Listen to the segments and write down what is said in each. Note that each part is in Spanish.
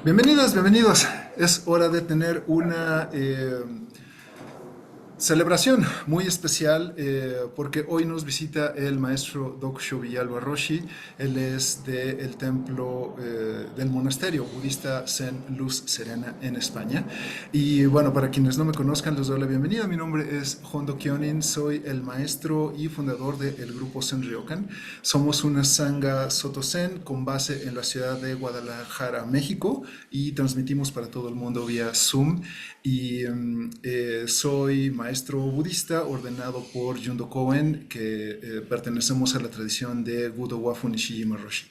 Bienvenidos, bienvenidos. Es hora de tener una celebración muy especial porque hoy nos visita el maestro Doksho Villalba Roshi. Él es del templo del monasterio budista Zen Luz Serena en España. Y bueno, para quienes no me conozcan, les doy la bienvenida. Mi nombre es Hondo Kyonin, soy el maestro y fundador del grupo Zen Ryokan. Somos una sangha Soto Zen con base en la ciudad de Guadalajara, México, y transmitimos para todo el mundo vía Zoom. Y soy maestro budista ordenado por Jundo Koen, que pertenecemos a la tradición de Gudo Wafu Nishijima Roshi.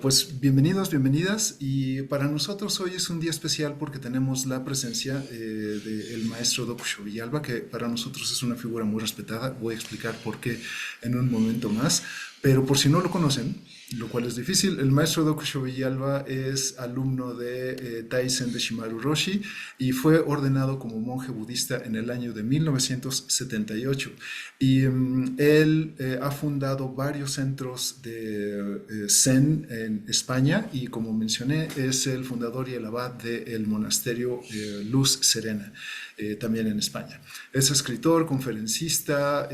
Pues bienvenidos, bienvenidas, y para nosotros hoy es un día especial porque tenemos la presencia del maestro Dokusho Villalba, que para nosotros es una figura muy respetada. Voy a explicar por qué en un momento más, pero por si no lo conocen, lo cual es difícil, el maestro Dokusho Villalba es alumno de Taisen de Shimaru Roshi y fue ordenado como monje budista en el año de 1978. Y él ha fundado varios centros de Zen en España y, como mencioné, es el fundador y el abad del monasterio Luz Serena, también en España. Es escritor, conferencista,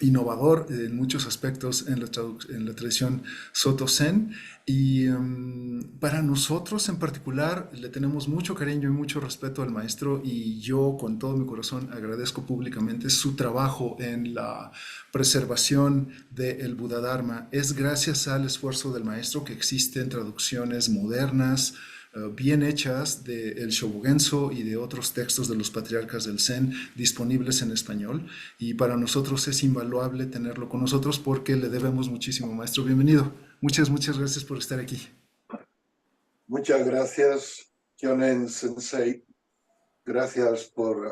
innovador en muchos aspectos en la tradición Soto Zen, y para nosotros en particular le tenemos mucho cariño y mucho respeto al maestro, y yo con todo mi corazón agradezco públicamente su trabajo en la preservación del Buda Dharma. Es gracias al esfuerzo del maestro que existen traducciones modernas, bien hechas del Shobogenzo y de otros textos de los patriarcas del Zen disponibles en español, y para nosotros es invaluable tenerlo con nosotros porque le debemos muchísimo, maestro. Bienvenido. Muchas, muchas gracias por estar aquí. Muchas gracias, Kyonen Sensei. Gracias por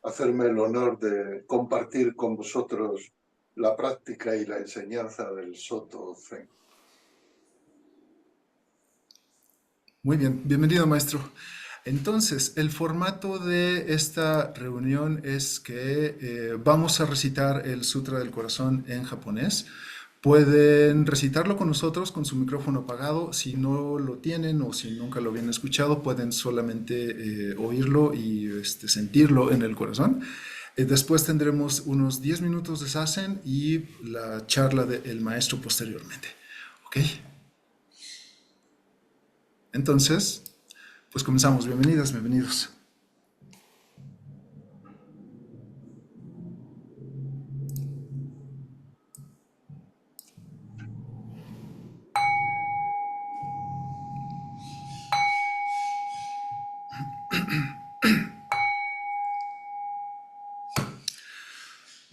hacerme el honor de compartir con vosotros la práctica y la enseñanza del Soto Zen. Muy bien, bienvenido, maestro. Entonces, el formato de esta reunión es que vamos a recitar el Sutra del Corazón en japonés. Pueden recitarlo con nosotros con su micrófono apagado. Si no lo tienen o si nunca lo habían escuchado, pueden solamente oírlo y sentirlo en el corazón. Después tendremos unos 10 minutos de Sasen y la charla del maestro posteriormente. ¿Ok? Entonces, pues comenzamos. Bienvenidas, bienvenidos.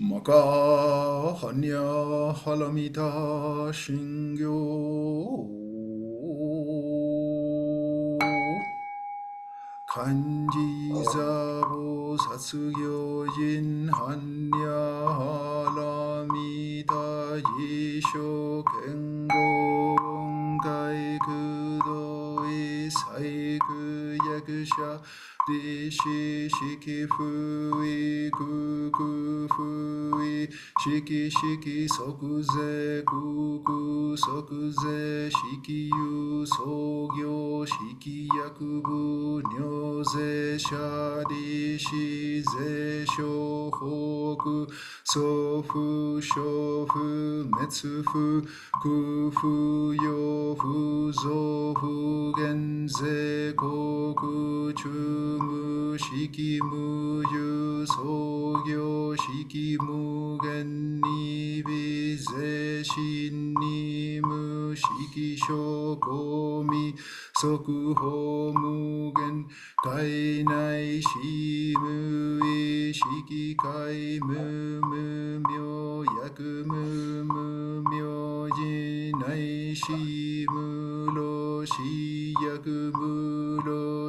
Maka hanya halamita shingyo kanji zabo satsugyo jin hanya halamita yisho kengo onkai kudo isaiku yakusha Dishi shiki fui kuku fui shiki shiki sokuze kuku sokuze shiki yu sogyo shiki yakubu nyoze shari shize shohoku sofu shofu metsufu kufu yofu zofu genze koku chumu shiki muyu sogyo shiki mugen nibize shinnimu shiki shokomi sokuho mugen kainai shimui shiki kai mumu myo yakumu myo jinai shimulo shiyakumu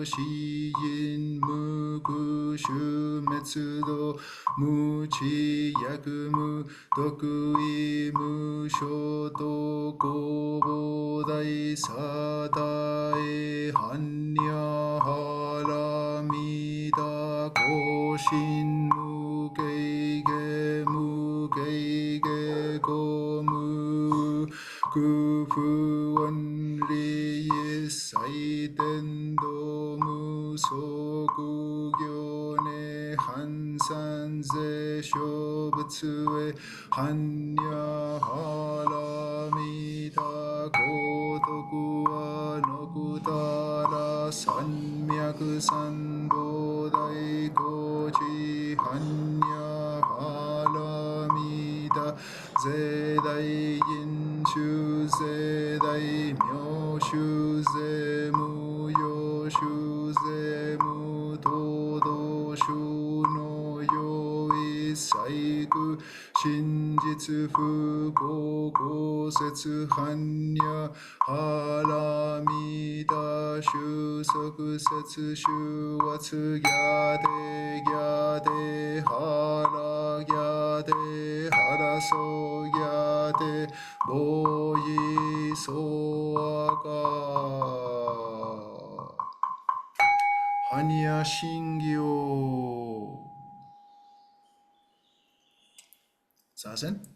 Shijin muku shumetsudo muchi yakumu dokui mushoto kobo dai sadae hanya haramida koshin mukeige komu kufu onri 一切天道無足行ね半三世小仏へ般若波羅蜜多高徳はのくたら三脈三菩提高知般若波羅蜜多世大因修世大妙修世無用修世無東道修のよ一切空真実不公公説般若波羅蜜多収束説修圧ギャテギャテハラギャテハラソギャテボイソアカ般若心経させん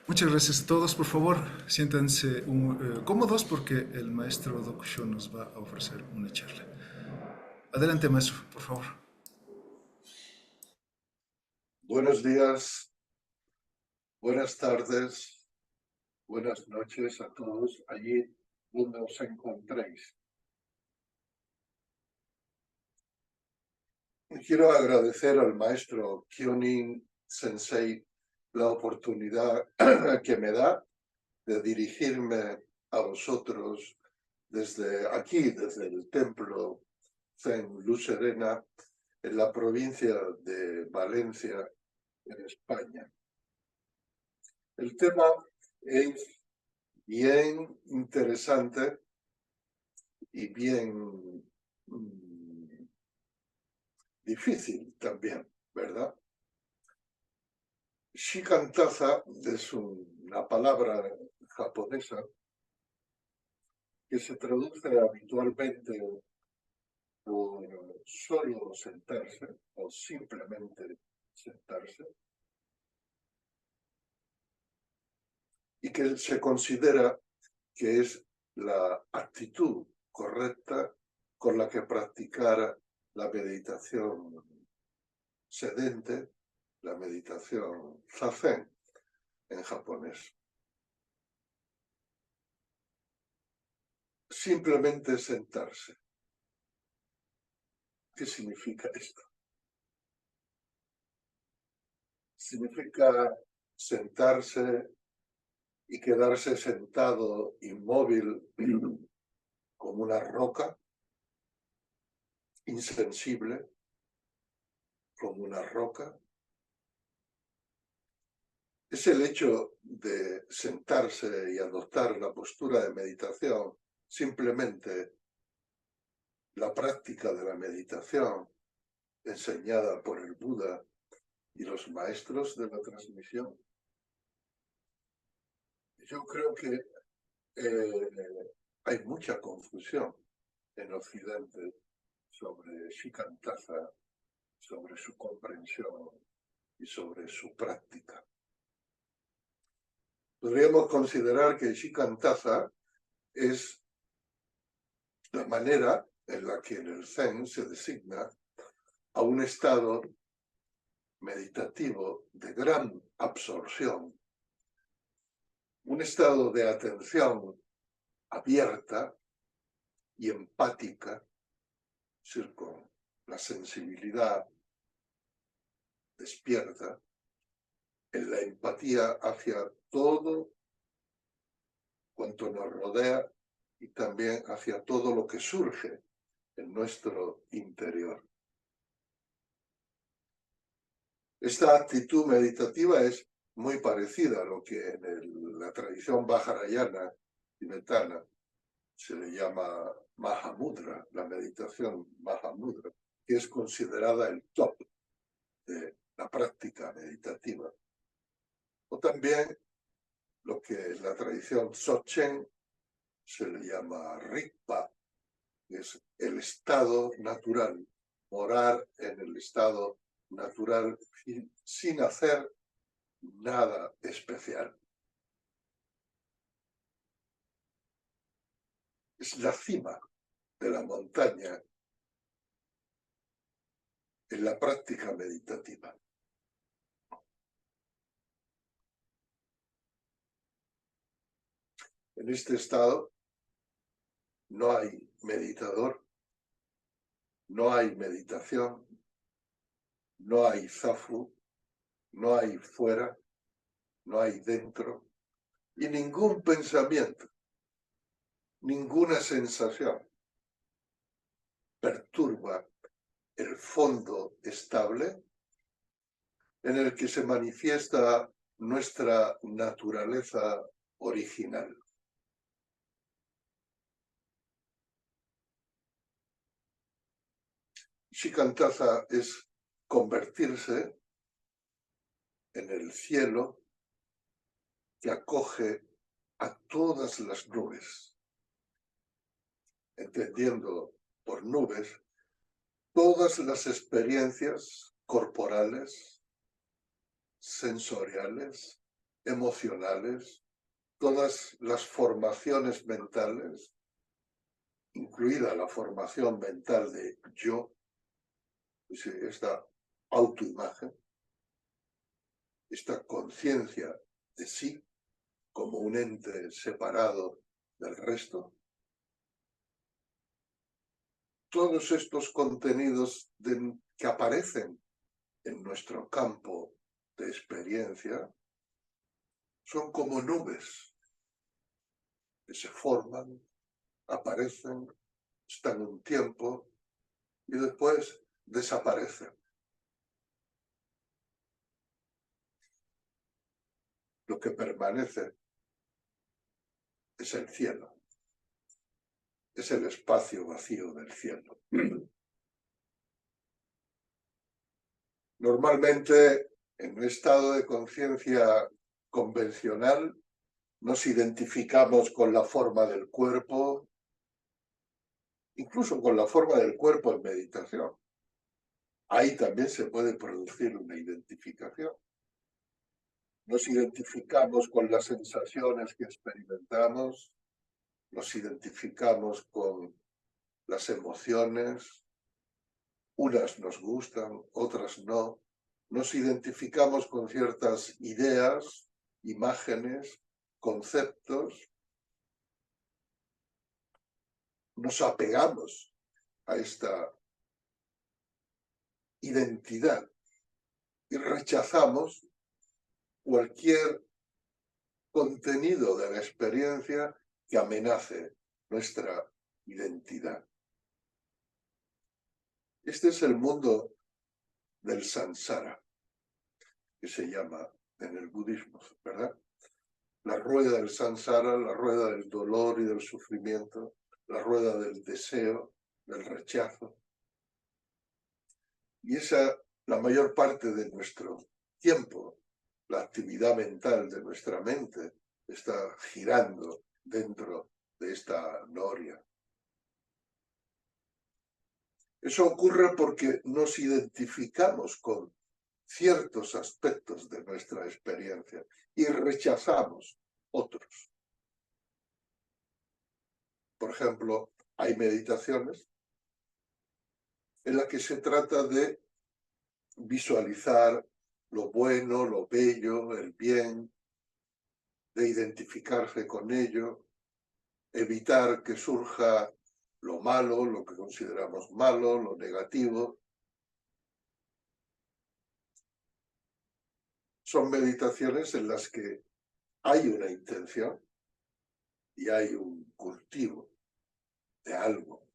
Muchas gracias a todos. Por favor, siéntanse cómodos porque el maestro Dokusho nos va a ofrecer una charla. Adelante, maestro, por favor. Buenos días, buenas tardes, buenas noches a todos allí donde os encontréis. Quiero agradecer al maestro Kyonin Sensei la oportunidad que me da de dirigirme a vosotros desde aquí, desde el templo Zen Luz Serena, en la provincia de Valencia, en España. El tema es bien interesante y bien difícil también, ¿verdad? Shikantaza es una palabra japonesa que se traduce habitualmente por solo sentarse o simplemente sentarse y que se considera que es la actitud correcta con la que practicar la meditación sedente, la meditación zazen en japonés. Simplemente sentarse. ¿Qué significa esto? Significa sentarse y quedarse sentado inmóvil como una roca, insensible como una roca. Es el hecho de sentarse y adoptar la postura de meditación, simplemente la práctica de la meditación enseñada por el Buda y los maestros de la transmisión. Yo creo que hay mucha confusión en Occidente sobre Shikantaza, sobre su comprensión y sobre su práctica. Podríamos considerar que Shikantaza es la manera en la que en el Zen se designa a un estado meditativo de gran absorción, un estado de atención abierta y empática, es decir, con la sensibilidad despierta, en la empatía hacia todo cuanto nos rodea y también hacia todo lo que surge en nuestro interior. Esta actitud meditativa es muy parecida a lo que en la tradición vajrayana tibetana se le llama Mahamudra, la meditación Mahamudra, que es considerada el top de la práctica meditativa. O también lo que en la tradición Dzogchen se le llama Rigpa, que es el estado natural, morar en el estado natural sin hacer nada especial. Es la cima de la montaña en la práctica meditativa. En este estado no hay meditador, no hay meditación, no hay zafu, no hay fuera, no hay dentro, y ningún pensamiento, ninguna sensación perturba el fondo estable en el que se manifiesta nuestra naturaleza original. Shikantaza es convertirse en el cielo que acoge a todas las nubes, entendiendo por nubes todas las experiencias corporales, sensoriales, emocionales, todas las formaciones mentales, incluida la formación mental de yo, esta autoimagen, esta conciencia de sí como un ente separado del resto. Todos estos contenidos que aparecen en nuestro campo de experiencia son como nubes que se forman, aparecen, están un tiempo y después desaparecen. Lo que permanece es el cielo, es el espacio vacío del cielo. Normalmente, en un estado de conciencia convencional, nos identificamos con la forma del cuerpo, incluso con la forma del cuerpo en meditación. Ahí también se puede producir una identificación. Nos identificamos con las sensaciones que experimentamos, nos identificamos con las emociones, unas nos gustan, otras no. Nos identificamos con ciertas ideas, imágenes, conceptos. Nos apegamos a esta identidad y rechazamos cualquier contenido de la experiencia que amenace nuestra identidad. Este es el mundo del samsara, que se llama en el budismo, ¿verdad? La rueda del samsara, la rueda del dolor y del sufrimiento, la rueda del deseo, del rechazo. Y la mayor parte de nuestro tiempo, la actividad mental de nuestra mente, está girando dentro de esta noria. Eso ocurre porque nos identificamos con ciertos aspectos de nuestra experiencia y rechazamos otros. Por ejemplo, hay meditaciones en las que se trata de visualizar lo bueno, lo bello, el bien, de identificarse con ello, evitar que surja lo malo, lo que consideramos malo, lo negativo. Son meditaciones en las que hay una intención y hay un cultivo de algo.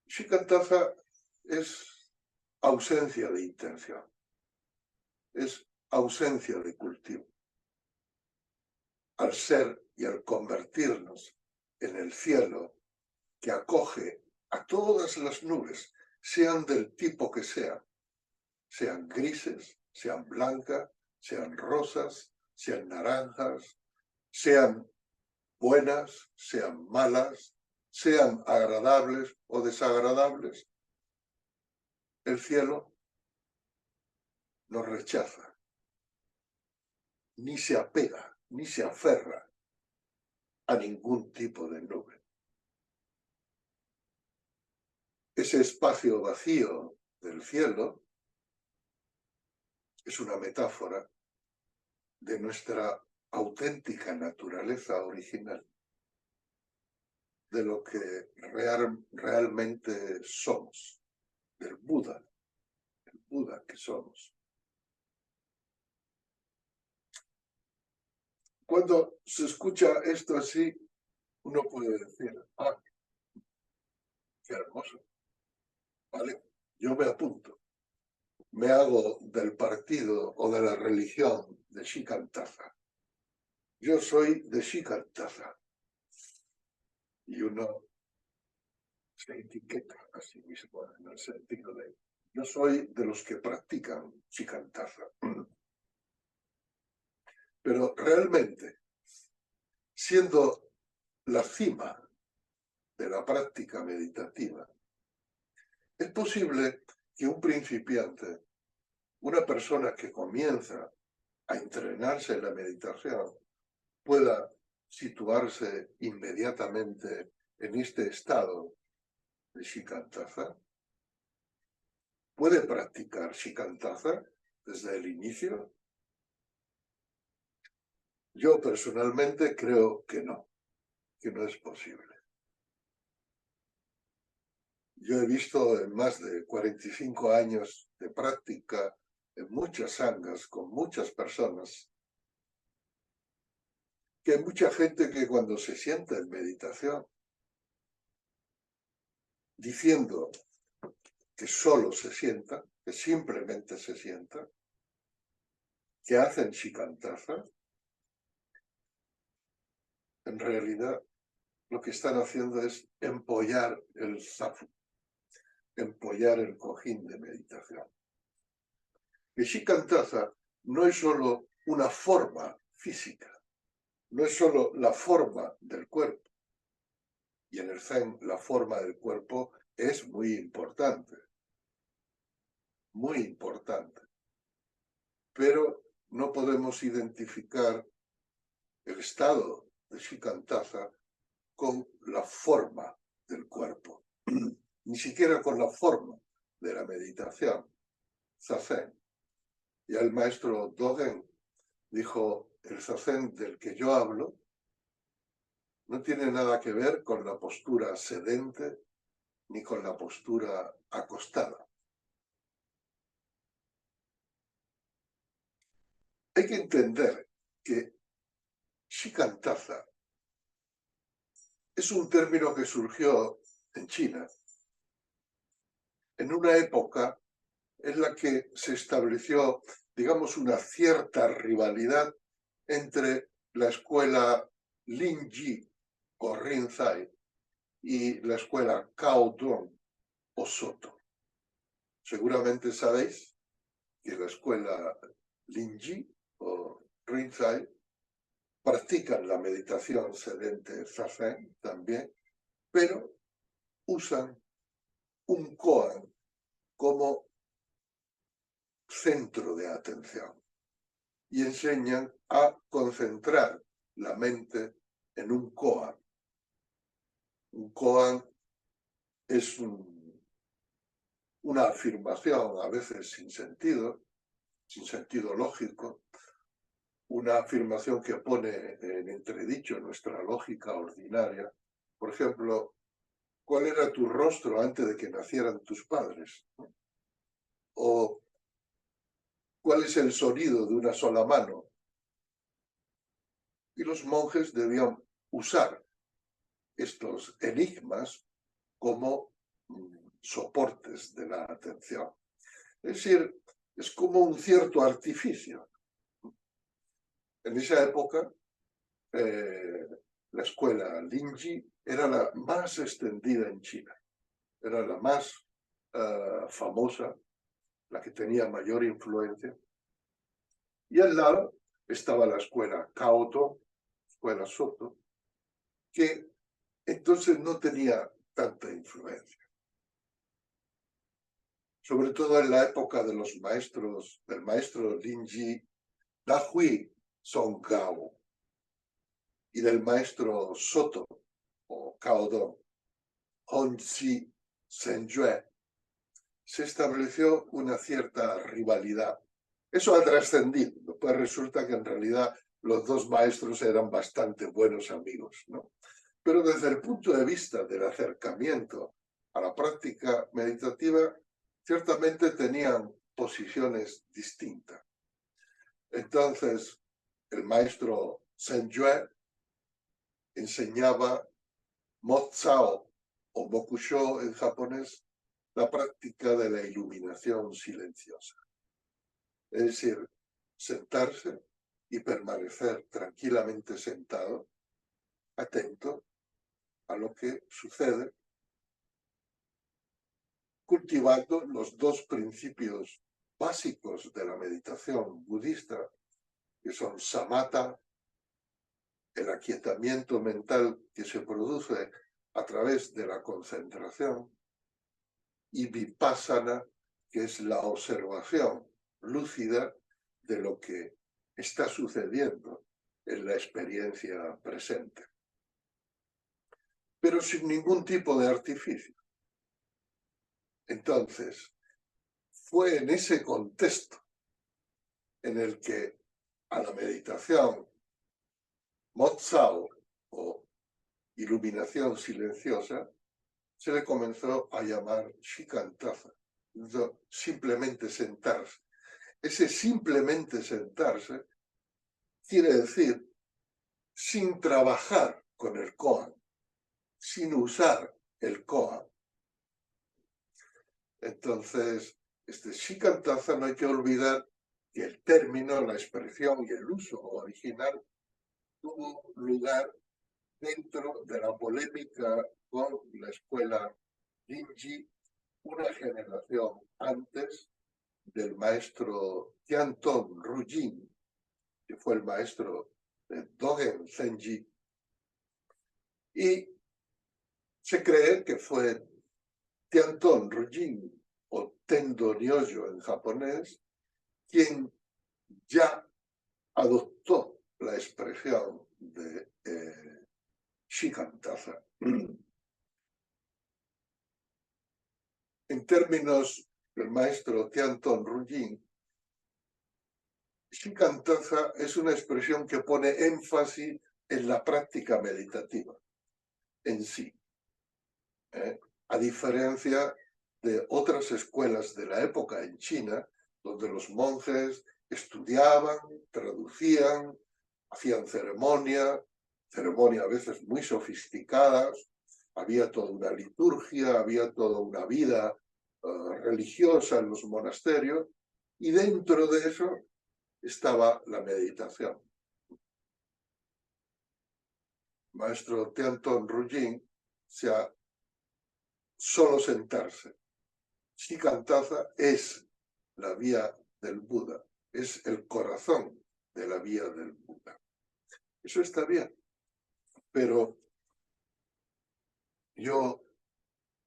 Shikantaza es ausencia de intención, es ausencia de cultivo. Al ser y al convertirnos en el cielo que acoge a todas las nubes, sean del tipo que sean grises, sean blancas, sean rosas, sean naranjas, sean buenas, sean malas, sean agradables o desagradables, el cielo nos rechaza, ni se apega, ni se aferra a ningún tipo de nube. Ese espacio vacío del cielo es una metáfora de nuestra auténtica naturaleza original, de lo que realmente somos, del Buda, el Buda que somos. Cuando se escucha esto así, uno puede decir, ah, qué hermoso, vale, yo me apunto, me hago del partido o de la religión de Shikantaza. Yo soy de Shikantaza. Y uno se etiqueta a sí mismo en el sentido de yo soy de los que practican Shikantaza. Pero realmente, siendo la cima de la práctica meditativa, es posible que un principiante, una persona que comienza a entrenarse en la meditación pueda situarse inmediatamente en este estado de shikantaza? ¿Puede practicar shikantaza desde el inicio? Yo personalmente creo que no es posible. Yo he visto en más de 45 años de práctica, en muchas sanghas, con muchas personas, que hay mucha gente que cuando se sienta en meditación, diciendo que solo se sienta, que simplemente se sienta, que hacen shikantaza, en realidad lo que están haciendo es empollar el zafu, empollar el cojín de meditación. El shikantaza no es solo una forma física, no es solo la forma del cuerpo. Y en el Zen la forma del cuerpo es muy importante. Muy importante. Pero no podemos identificar el estado de shikantaza con la forma del cuerpo. Ni siquiera con la forma de la meditación. Zazen. Y el maestro Dogen dijo, el zazen del que yo hablo no tiene nada que ver con la postura sedente ni con la postura acostada. Hay que entender que shikantaza es un término que surgió en China en una época en la que se estableció, digamos, una cierta rivalidad entre la escuela Lingyi o Rinzai y la escuela Caodong o Soto. Seguramente sabéis que la escuela Lingyi o Rinzai practican la meditación sedente Zazen también, pero usan un koan como centro de atención y enseñan a concentrar la mente en un koan. Un koan es una afirmación a veces sin sentido lógico, una afirmación que pone en entredicho nuestra lógica ordinaria. Por ejemplo, ¿cuál era tu rostro antes de que nacieran tus padres? O ¿cuál es el sonido de una sola mano? Y los monjes debían usar estos enigmas como soportes de la atención. Es decir, es como un cierto artificio. En esa época, la escuela Lingyi era la más extendida en China, era la más famosa, la que tenía mayor influencia. Y al lado estaba la escuela Caoto, escuela Soto, que entonces no tenía tanta influencia. Sobre todo en la época de los maestros, del maestro Lingyi Dahui Songgao y del maestro Soto o Caodong Hongzhi Zhenjue, se estableció una cierta rivalidad. Eso ha trascendido, pues resulta que en realidad los dos maestros eran bastante buenos amigos, ¿no? Pero desde el punto de vista del acercamiento a la práctica meditativa, ciertamente tenían posiciones distintas. Entonces, el maestro Zhenjue enseñaba Mozzao o Mokusho en japonés, la práctica de la iluminación silenciosa. Es decir, sentarse y permanecer tranquilamente sentado, atento a lo que sucede, cultivando los dos principios básicos de la meditación budista, que son samatha, el aquietamiento mental que se produce a través de la concentración, y vipassana, que es la observación lúcida de lo que está sucediendo en la experiencia presente, pero sin ningún tipo de artificio. Entonces, fue en ese contexto en el que a la meditación Motzao o iluminación silenciosa se le comenzó a llamar shikantaza, simplemente sentarse. Ese simplemente sentarse quiere decir sin trabajar con el koan, sin usar el koan. Entonces, este shikantaza no hay que olvidar que el término, la expresión y el uso original tuvo lugar dentro de la polémica con la escuela Rinji una generación antes del maestro Tianton Rujin, que fue el maestro de Dogen Zenji, y se cree que fue Tianton Rujin o Tendo Ryoyo en japonés quien ya adoptó la expresión de shikantaza. En términos del maestro Tianton Rujin, shikantaza es una expresión que pone énfasis en la práctica meditativa en sí, a diferencia de otras escuelas de la época en China, donde los monjes estudiaban, traducían, hacían ceremonias a veces muy sofisticadas, había toda una liturgia, había toda una vida religiosa en los monasterios, y dentro de eso estaba la meditación. Maestro Tianton Rujin, sea solo sentarse. Shikantaza es la vía del Buda, es el corazón de la vía del Buda. Eso está bien, pero yo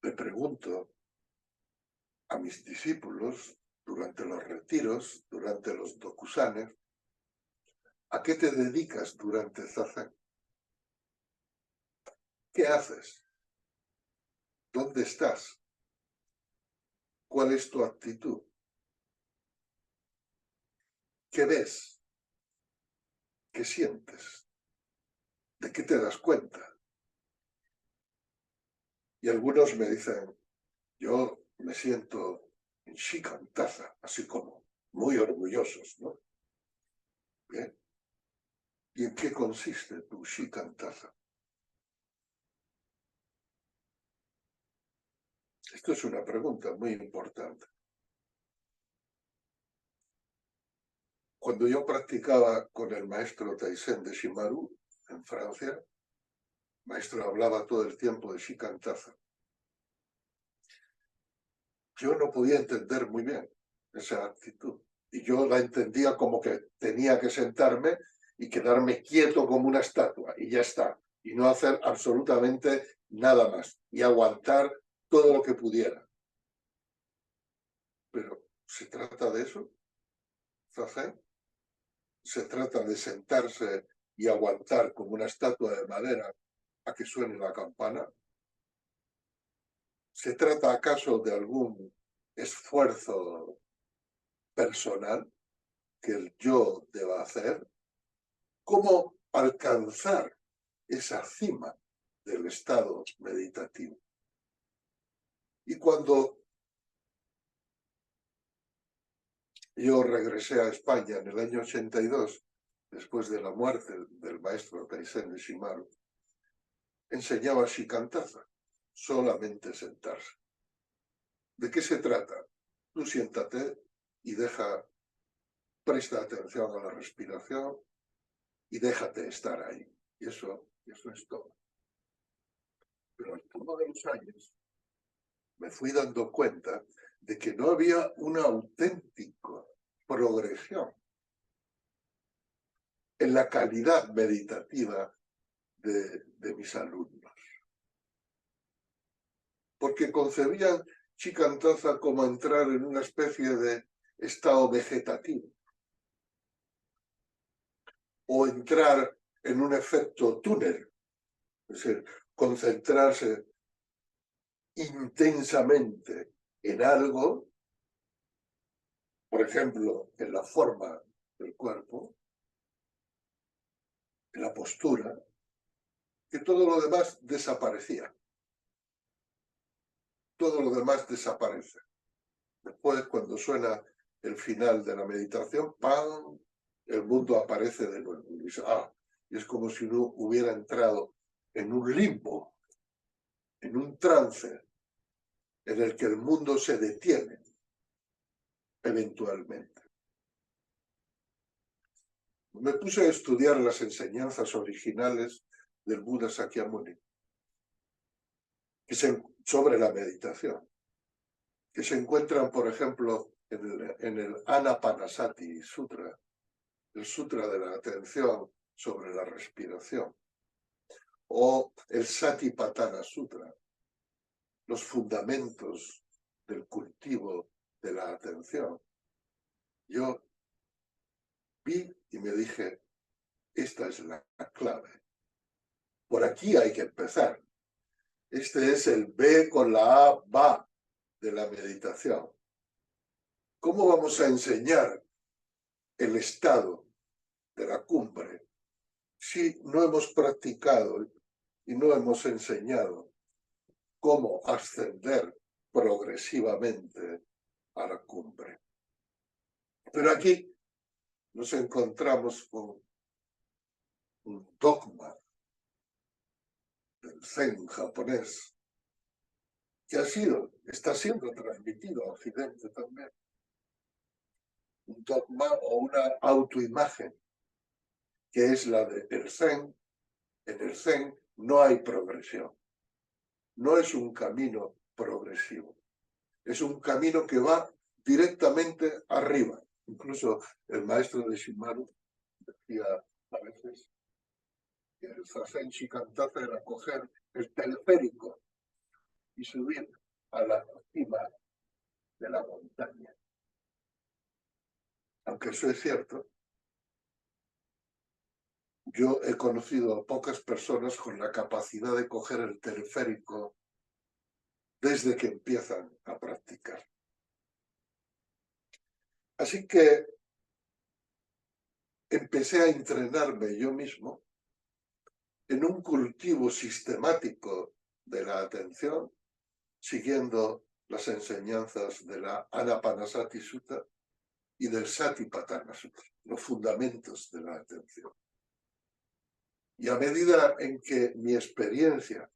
le pregunto a mis discípulos durante los retiros, durante los dokusanes, ¿a qué te dedicas durante Zazen? ¿Qué haces? ¿Dónde estás? ¿Cuál es tu actitud? ¿Qué ves? ¿Qué sientes? ¿De qué te das cuenta? Y algunos me dicen, yo me siento en shikantaza, así como muy orgullosos, ¿no? ¿Bien? ¿Y en qué consiste tu shikantaza? Esto es una pregunta muy importante. Cuando yo practicaba con el maestro Taisen de Shimaru en Francia, el maestro hablaba todo el tiempo de shikantaza. Yo no podía entender muy bien esa actitud. Y yo la entendía como que tenía que sentarme y quedarme quieto como una estatua, y ya está. Y no hacer absolutamente nada más. Y aguantar todo lo que pudiera. Pero, ¿se trata de eso? ¿Zazen? ¿Se trata de sentarse y aguantar como una estatua de madera a que suene la campana? ¿Se trata acaso de algún esfuerzo personal que el yo deba hacer? ¿Cómo alcanzar esa cima del estado meditativo? Y cuando yo regresé a España en el año 82, después de la muerte del maestro Taisen de Shimaru, enseñaba shikantaza, solamente sentarse. ¿De qué se trata? Tú siéntate y presta atención a la respiración y déjate estar ahí. Y eso es todo. Pero al cabo de los años me fui dando cuenta de que no había una auténtica progresión en la calidad meditativa de mis alumnos. Porque concebían shikantaza como entrar en una especie de estado vegetativo. o entrar en un efecto túnel, es decir, concentrarse intensamente en algo, por ejemplo, en la forma del cuerpo, en la postura, que todo lo demás desaparecía. Todo lo demás desaparece. Después, cuando suena el final de la meditación, ¡pam!, el mundo aparece de nuevo. Y dice, y es como si uno hubiera entrado en un limbo, en un trance, en el que el mundo se detiene, eventualmente. Me puse a estudiar las enseñanzas originales del Buda Sakyamuni sobre la meditación, que se encuentran, por ejemplo, en el Anapanasati Sutra, el Sutra de la Atención sobre la respiración, o el Satipatthana Sutra, los fundamentos del cultivo de la atención. Yo vi y me dije, esta es la clave. Por aquí hay que empezar. Este es el B con la A, va, de la meditación. ¿Cómo vamos a enseñar el estado de la cumbre si no hemos practicado y no hemos enseñado cómo ascender progresivamente a la cumbre? Pero aquí nos encontramos con un dogma del Zen japonés que está siendo transmitido a Occidente también. Un dogma o una autoimagen, que es la del Zen. En el Zen no hay progresión. No es un camino progresivo. Es un camino que va directamente arriba. Incluso el maestro de Shimaru decía a veces que el Zazen Shikantaza era coger el teleférico y subir a la cima de la montaña. Aunque eso es cierto, yo he conocido a pocas personas con la capacidad de coger el teleférico desde que empiezan a practicar. Así que empecé a entrenarme yo mismo en un cultivo sistemático de la atención, siguiendo las enseñanzas de la Anapanasati Sutta y del Satipatthana Sutta, los fundamentos de la atención. Y a medida en que mi experiencia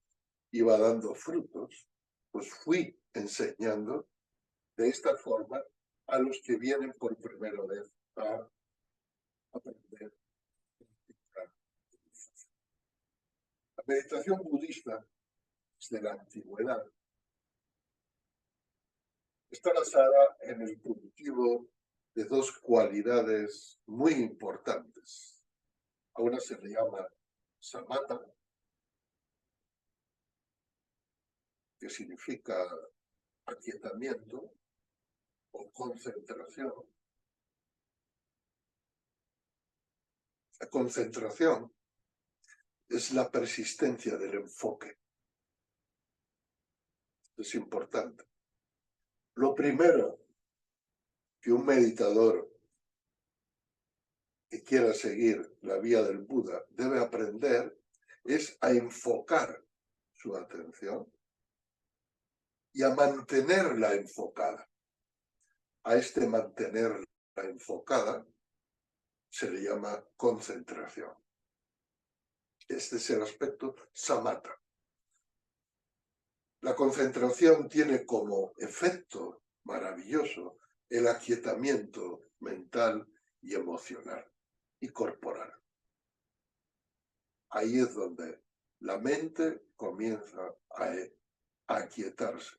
iba dando frutos, pues fui enseñando de esta forma a los que vienen por primera vez a aprender. La meditación budista de la antigüedad está basada en el cultivo de dos cualidades muy importantes. A una se le llama samatha, que significa aquietamiento o concentración. La concentración es la persistencia del enfoque. Es importante. Lo primero que un meditador que quiera seguir la vía del Buda debe aprender es a enfocar su atención y a mantenerla enfocada. A este mantenerla enfocada se le llama concentración. Este es el aspecto samatha. La concentración tiene como efecto maravilloso el aquietamiento mental y emocional y corporal. Ahí es donde la mente comienza a aquietarse.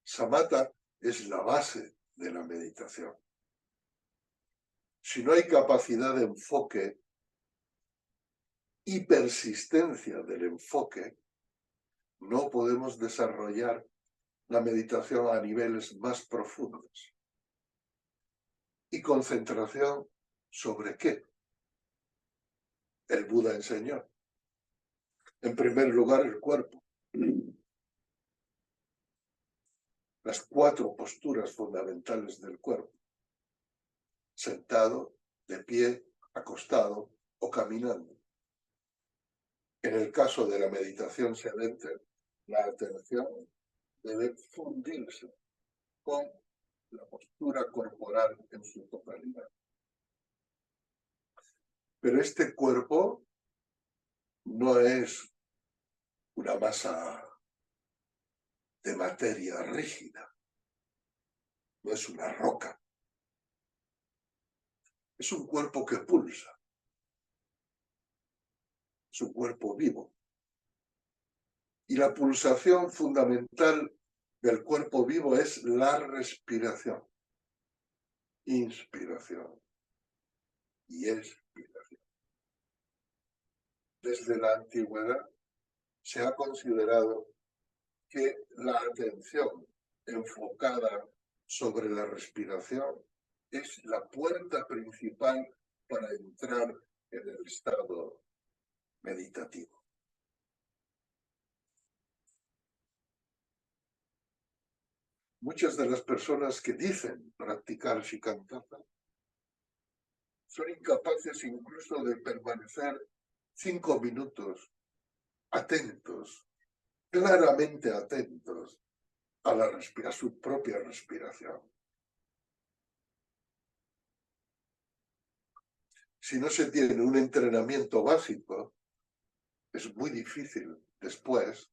Samatha es la base de la meditación. Si no hay capacidad de enfoque y persistencia del enfoque, no podemos desarrollar la meditación a niveles más profundos. ¿Y concentración sobre qué? El Buda enseñó. En primer lugar, el cuerpo. Las 4 posturas fundamentales del cuerpo. Sentado, de pie, acostado o caminando. En el caso de la meditación sedente, la atención debe fundirse con la postura corporal en su totalidad. Pero este cuerpo no es una masa de materia rígida, no es una roca. Es un cuerpo que pulsa, es un cuerpo vivo. Y la pulsación fundamental del cuerpo vivo es la respiración. Inspiración y expiración. Desde la antigüedad se ha considerado que la atención enfocada sobre la respiración es la puerta principal para entrar en el estado meditativo. Muchas de las personas que dicen practicar Shikantaza son incapaces incluso de permanecer 5 minutos atentos, claramente atentos a su propia respiración. Si no se tiene un entrenamiento básico, es muy difícil después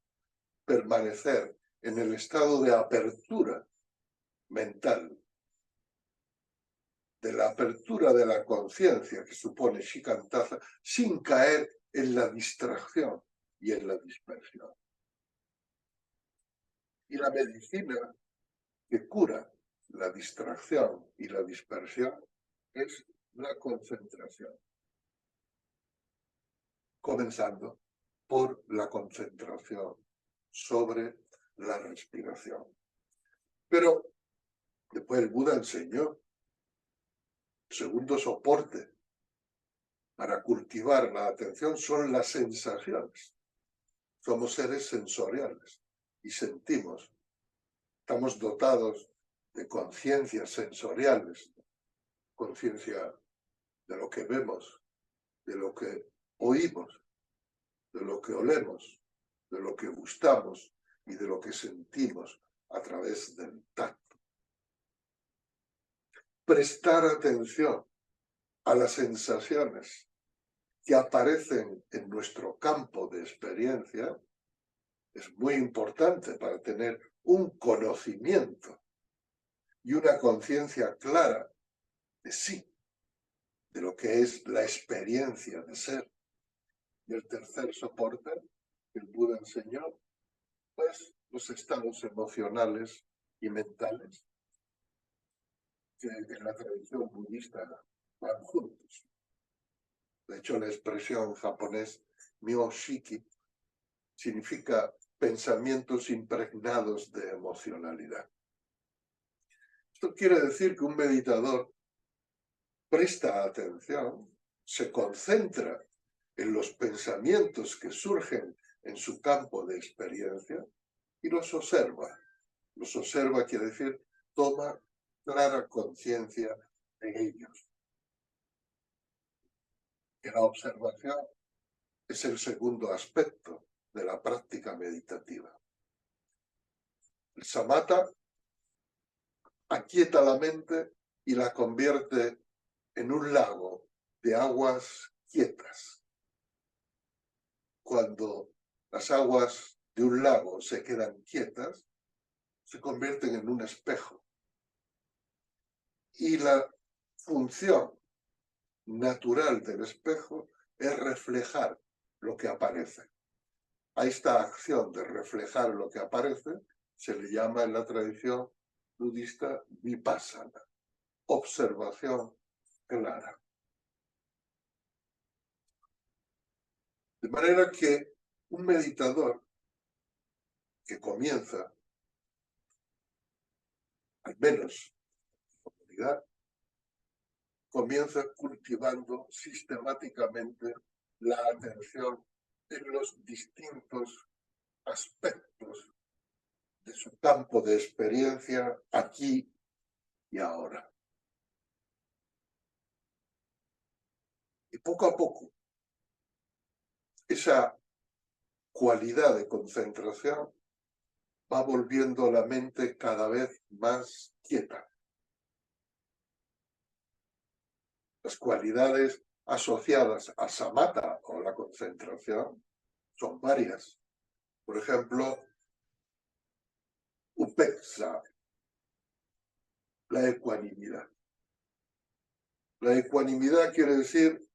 permanecer en el estado de apertura mental, de la apertura de la conciencia que supone Shikantaza, sin caer en la distracción y en la dispersión. Y la medicina que cura la distracción y la dispersión es la concentración, comenzando por la concentración sobre la respiración. Pero después el Buda enseñó el segundo soporte para cultivar la atención son las sensaciones. Somos seres sensoriales y sentimos. Estamos dotados de conciencias sensoriales, conciencia de lo que vemos, de lo que oímos, de lo que olemos, de lo que gustamos y de lo que sentimos a través del tacto. Prestar atención a las sensaciones que aparecen en nuestro campo de experiencia es muy importante para tener un conocimiento y una conciencia clara de sí, de lo que es la experiencia de ser. Y el tercer soporte que el Buda enseñó, pues los estados emocionales y mentales que en la tradición budista van juntos. De hecho, la expresión japonés myoshiki significa pensamientos impregnados de emocionalidad. Esto quiere decir que un meditador presta atención, se concentra en los pensamientos que surgen en su campo de experiencia y los observa. Los observa quiere decir toma clara conciencia de ellos. Que la observación es el segundo aspecto de la práctica meditativa. El samatha aquieta la mente y la convierte en un lago de aguas quietas. Cuando las aguas de un lago se quedan quietas, se convierten en un espejo. Y la función natural del espejo es reflejar lo que aparece. A esta acción de reflejar lo que aparece se le llama en la tradición budista vipassana, observación clara. De manera que un meditador que comienza al menos la comunidad, comienza cultivando sistemáticamente la atención en los distintos aspectos de su campo de experiencia aquí y ahora. Y poco a poco, esa cualidad de concentración va volviendo la mente cada vez más quieta. Las cualidades asociadas a samatha o la concentración son varias. Por ejemplo, upekkha, la ecuanimidad. La ecuanimidad quiere decir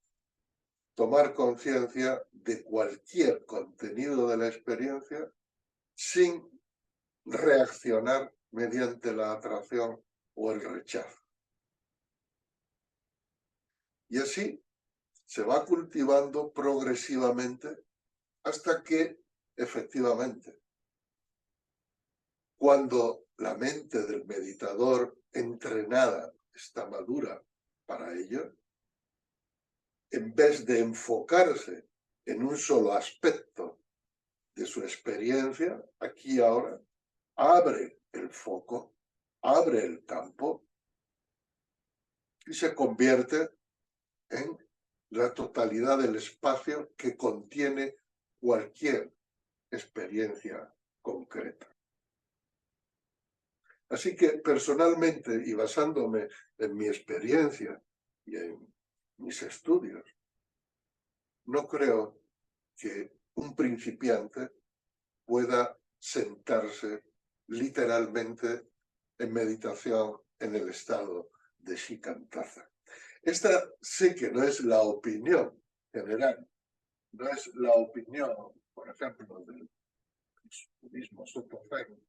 tomar conciencia de cualquier contenido de la experiencia sin reaccionar mediante la atracción o el rechazo. Y así se va cultivando progresivamente hasta que, efectivamente, cuando la mente del meditador entrenada está madura para ello, en vez de enfocarse en un solo aspecto de su experiencia, aquí y ahora, abre el foco, abre el campo y se convierte en la totalidad del espacio que contiene cualquier experiencia concreta. Así que personalmente, y basándome en mi experiencia y en mis estudios, no creo que un principiante pueda sentarse literalmente en meditación en el estado de shikantaza. Esta sé que no es la opinión general, no es la opinión, por ejemplo, del budismo Soto Zen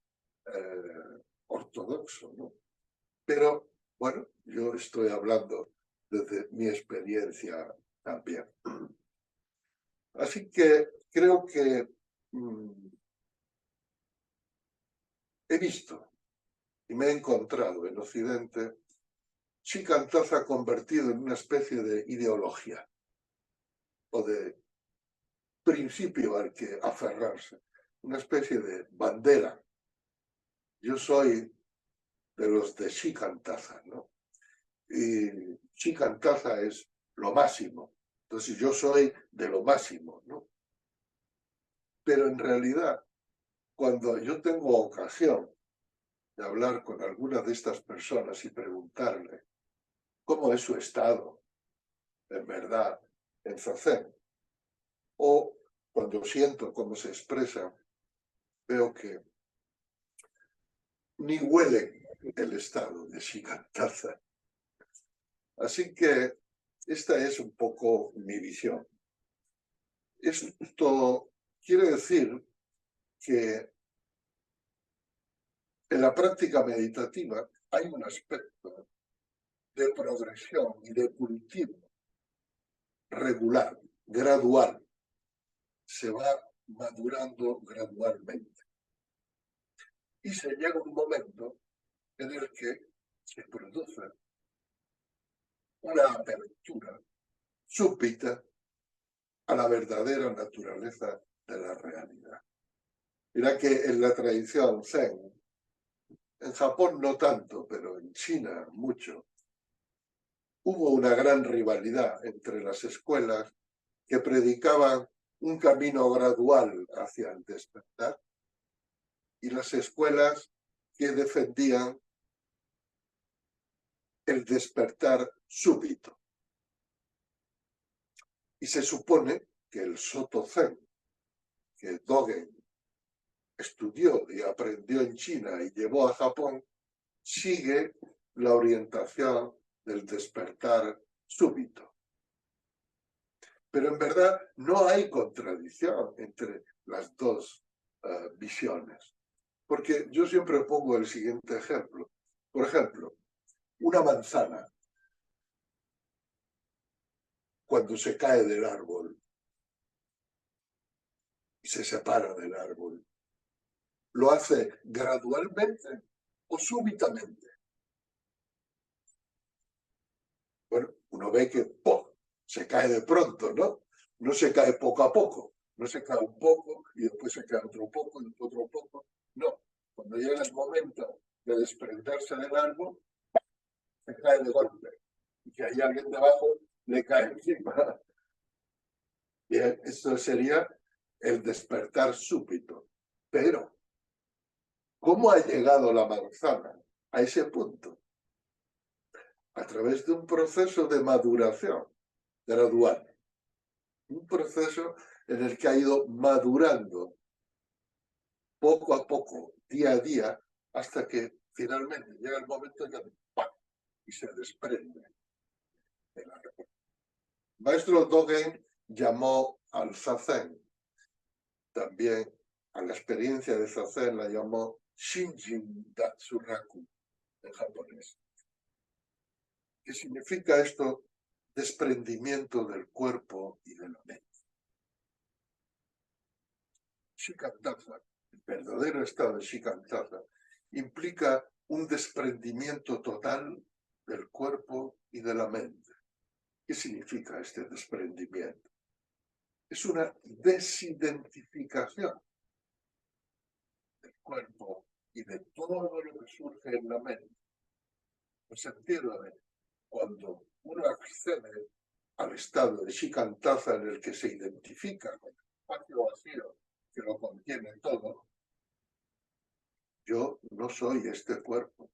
ortodoxo, ¿no? Pero, bueno, yo estoy hablando desde mi experiencia también. Así que creo que he visto y me he encontrado en Occidente shikantaza convertido en una especie de ideología o de principio al que aferrarse, una especie de bandera. Yo soy de los de shikantaza, ¿no? Y shikantaza es lo máximo. Entonces yo soy de lo máximo, ¿no? Pero en realidad, cuando yo tengo ocasión de hablar con alguna de estas personas y preguntarle cómo es su estado, en verdad, en zazen, o cuando siento cómo se expresa, veo que ni huelen el estado de shikantaza. Así que esta es un poco mi visión. Esto quiere decir que en la práctica meditativa hay un aspecto de progresión y de cultivo regular, gradual. Se va madurando gradualmente. Y se llega un momento en el que se produce una apertura súbita a la verdadera naturaleza de la realidad. Mira que en la tradición Zen, en Japón no tanto, pero en China mucho, hubo una gran rivalidad entre las escuelas que predicaban un camino gradual hacia el despertar y las escuelas que defendían el despertar súbito. Y se supone que el Soto Zen, que Dogen estudió y aprendió en China y llevó a Japón, sigue la orientación del despertar súbito. Pero en verdad no hay contradicción entre las dos visiones. Porque yo siempre pongo el siguiente ejemplo. Por ejemplo, una manzana, cuando se cae del árbol y se separa del árbol, ¿lo hace gradualmente o súbitamente? uno ve que ¡pum!, se cae de pronto, ¿no? No se cae poco a poco, no se cae un poco y después se cae otro poco y otro poco. No, cuando llega el momento de desprenderse del árbol, se cae de golpe. Y que hay alguien debajo, le cae encima. Bien, esto sería el despertar súbito. Pero, ¿cómo ha llegado la manzana a ese punto? A través de un proceso de maduración gradual. Un proceso en el que ha ido madurando poco a poco, día a día, hasta que finalmente llega el momento en que ¡pam!, y se desprende del árbol. Maestro Dogen llamó al zazen, también a la experiencia de zazen la llamó Shinjin Datsuraku en japonés. ¿Qué significa esto? Desprendimiento del cuerpo y de la mente. Shikantaza, el verdadero estado de Shikantaza, implica un desprendimiento total del cuerpo y de la mente. ¿Qué significa este desprendimiento? Es una desidentificación del cuerpo y de todo lo que surge en la mente. En el sentido de cuando uno accede al estado de Shikantaza en el que se identifica con el espacio vacío que lo contiene todo, yo no soy este cuerpo.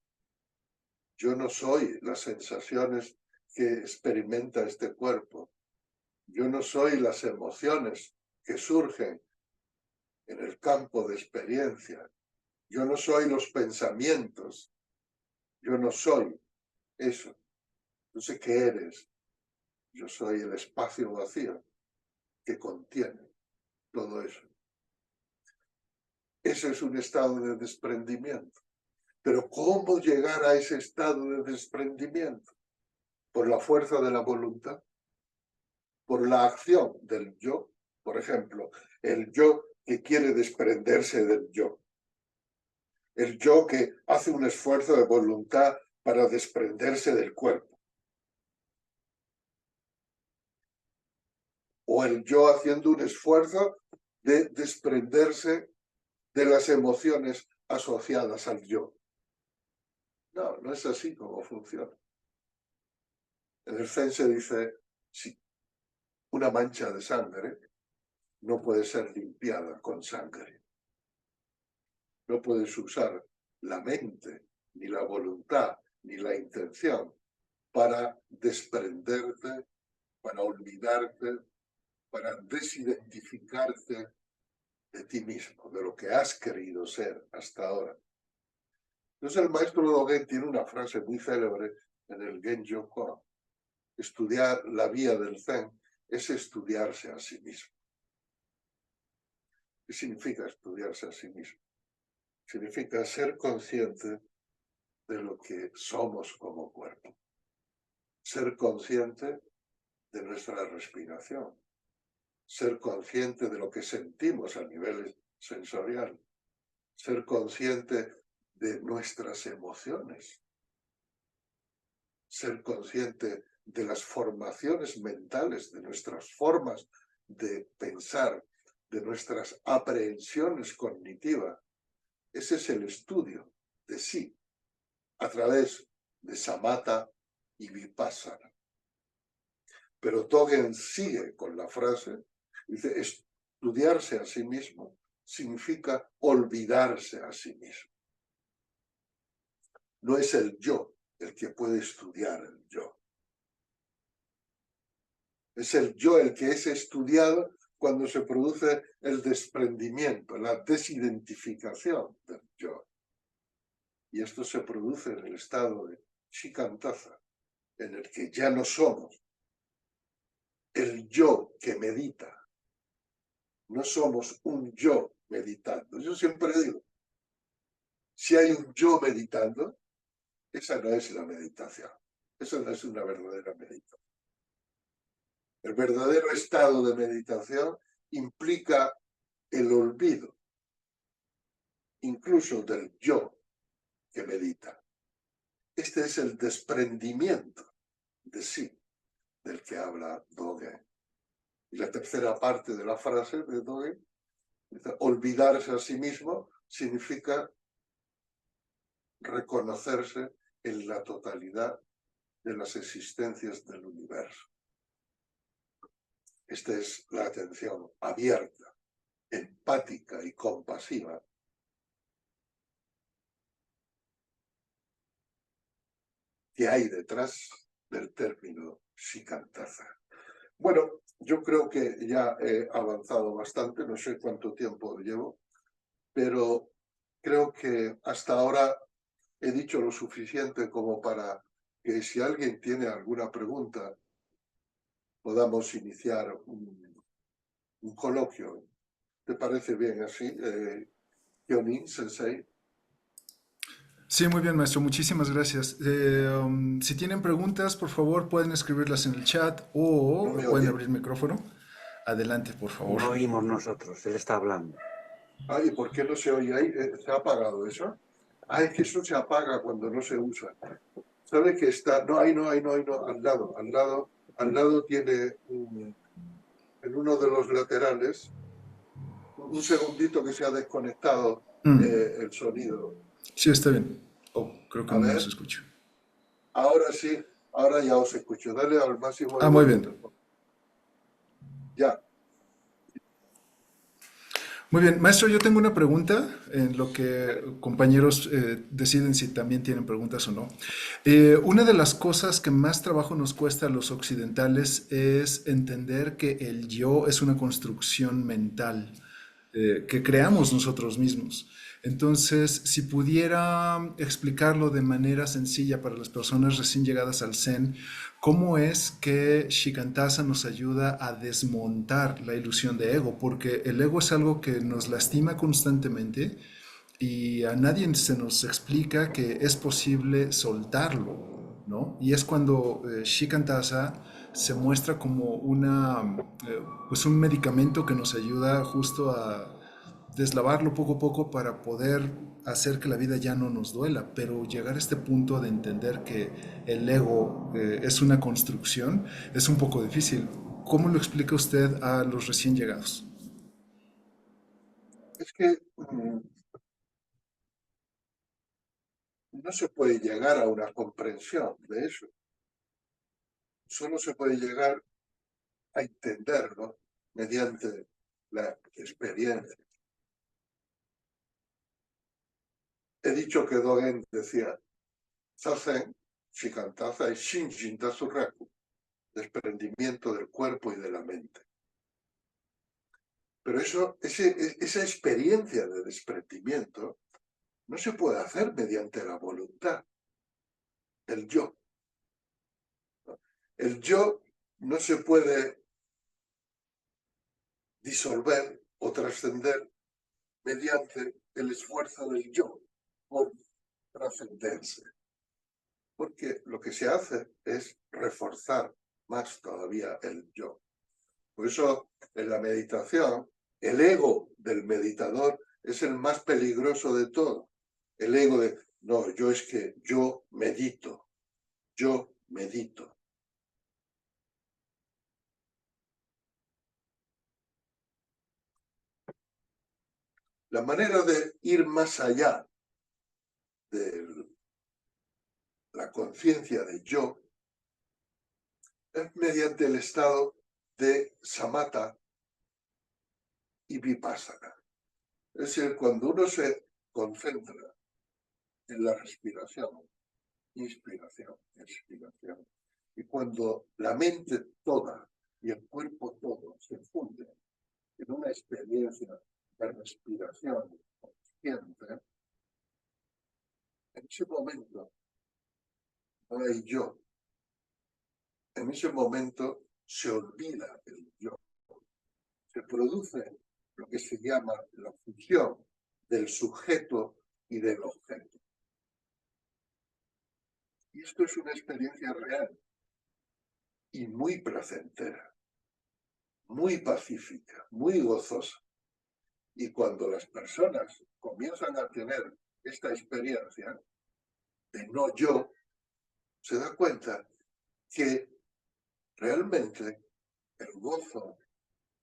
Yo no soy las sensaciones que experimenta este cuerpo. Yo no soy las emociones que surgen en el campo de experiencia. Yo no soy los pensamientos. Yo no soy eso. No sé qué eres. Yo soy el espacio vacío que contiene todo eso. Ese es un estado de desprendimiento. Pero ¿cómo llegar a ese estado de desprendimiento? Por la fuerza de la voluntad, por la acción del yo. Por ejemplo, el yo que quiere desprenderse del yo. El yo que hace un esfuerzo de voluntad para desprenderse del cuerpo. O el yo haciendo un esfuerzo de desprenderse de las emociones asociadas al yo. No, no es así como funciona. En el Zen se dice, sí, una mancha de sangre no puede ser limpiada con sangre. No puedes usar la mente, ni la voluntad, ni la intención para desprenderte, para olvidarte, para desidentificarte de ti mismo, de lo que has querido ser hasta ahora. Entonces el maestro Dogen tiene una frase muy célebre en el Genjo Koan. Estudiar la vía del Zen es estudiarse a sí mismo. ¿Qué significa estudiarse a sí mismo? Significa ser consciente de lo que somos como cuerpo. Ser consciente de nuestra respiración. Ser consciente de lo que sentimos a nivel sensorial. Ser consciente de nuestras emociones. Ser consciente de las formaciones mentales, de nuestras formas de pensar, de nuestras aprehensiones cognitivas. Ese es el estudio de sí, a través de samatha y vipassana. Pero Dogen sigue con la frase, dice, estudiarse a sí mismo significa olvidarse a sí mismo. No es el yo el que puede estudiar el yo. Es el yo el que es estudiado cuando se produce el desprendimiento, la desidentificación del yo. Y esto se produce en el estado de Shikantaza, en el que ya no somos el yo que medita. No somos un yo meditando. Yo siempre digo, si hay un yo meditando, esa no es la meditación. Esa no es una verdadera meditación. El verdadero estado de meditación implica el olvido, incluso del yo que medita. Este es el desprendimiento de sí. del que habla Dogen. Y la tercera parte de la frase de Dogen, dice, olvidarse a sí mismo significa reconocerse en la totalidad de las existencias del universo. Esta es la atención abierta, empática y compasiva que hay detrás del término shikantaza. Bueno, yo creo que ya he avanzado bastante, no sé cuánto tiempo llevo, pero creo que hasta ahora he dicho lo suficiente como para que si alguien tiene alguna pregunta podamos iniciar un coloquio. ¿Te parece bien así, Kyonin Sensei? Sí, muy bien, maestro. Muchísimas gracias. Si tienen preguntas, por favor, pueden escribirlas en el chat ¿No o me pueden oye? abrir el micrófono. Adelante, por favor. No oímos nosotros, él está hablando. Ah, ¿y por qué no se oye ahí? ¿Se ha apagado eso? Ah, es que eso se apaga cuando no se usa. ¿Sabe que está? No, ahí no, ahí no, ahí no, al lado tiene en uno de los laterales un segundito que se ha desconectado el sonido. Sí, está bien. Oh, creo que A no nos ver, escucho. ahora sí, ahora ya os escucho. Dale al máximo de Ah, muy bien. volumen. Ya. Muy bien, maestro, yo tengo una pregunta en lo que compañeros deciden si también tienen preguntas o no. Una de las cosas que más trabajo nos cuesta a los occidentales es entender que el yo es una construcción mental que creamos nosotros mismos. Entonces, si pudiera explicarlo de manera sencilla para las personas recién llegadas al Zen, ¿cómo es que Shikantaza nos ayuda a desmontar la ilusión de ego? Porque el ego es algo que nos lastima constantemente y a nadie se nos explica que es posible soltarlo, ¿no? Y es cuando Shikantaza se muestra como pues un medicamento que nos ayuda justo a deslavarlo poco a poco para poder hacer que la vida ya no nos duela, pero llegar a este punto de entender que el ego es una construcción es un poco difícil. ¿Cómo lo explica usted a los recién llegados? Es que no se puede llegar a una comprensión de eso. Solo se puede llegar a entenderlo mediante la experiencia. He dicho que Dogen decía, Zazen, Shikantaza y Shinjin Dasuraku, desprendimiento del cuerpo y de la mente. Pero esa experiencia de desprendimiento no se puede hacer mediante la voluntad, el yo. El yo no se puede disolver o trascender mediante el esfuerzo del yo por trascenderse. Porque lo que se hace es reforzar más todavía el yo. Por eso en la meditación, el ego del meditador es el más peligroso de todo. El ego de, no, yo es que yo medito, yo medito. La manera de ir más allá de la conciencia de yo es mediante el estado de samatha y vipassana. Es decir, cuando uno se concentra en la respiración, inspiración, expiración, y cuando la mente toda y el cuerpo todo se funden en una experiencia de respiración consciente, en ese momento no hay yo. En ese momento se olvida el yo. Se produce lo que se llama la fusión del sujeto y del objeto. Y esto es una experiencia real y muy placentera, muy pacífica, muy gozosa. Y cuando las personas comienzan a tener esta experiencia de no yo, se da cuenta que Realmente el gozo,